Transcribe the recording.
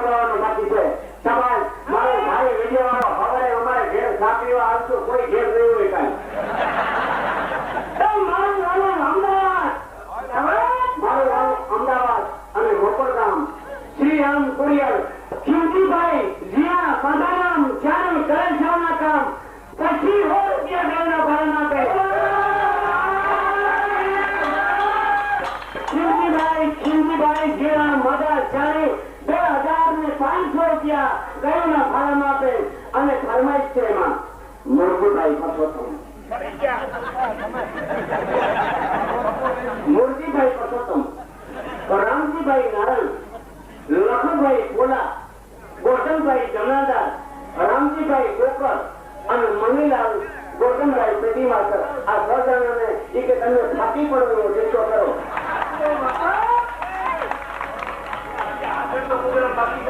કરવાનો બાકી છે સમાજ મારો ભાઈ વિડિયો વાળો હવે અમારે ઘેર સાપીવા આવજો કોઈ ઘેર નહીં હોય કાઈ મારું નામ અમદાવાદ અને મોકલગામ શ્રી રામ કુરિયર ખીમતીભાઈ જીયા પંડારામ ચારે કરેલ સેવાના કામ 25 રૂપિયા દેવના ભારણ આપે ખીમતીભાઈ જીયા મદદ ચારે 2500 રૂપિયા દેવના ભારણ આપે અને ફરમાઈશ છે એમાં મૂર્તિભાઈ પરસોત્તમ મૂર્તિભાઈ પરસોત્તમ રામજીભાઈ નારાયણ લખનભાઈ પોલા ગોઠણભાઈ જમનાદાર રામજીભાઈ કોકર અને મનીલાલ ગોઠણભાઈ પેટી માસ્ટર આ 6 જણાને એ કે તમે થાકી પડવાનો ટેકો કરો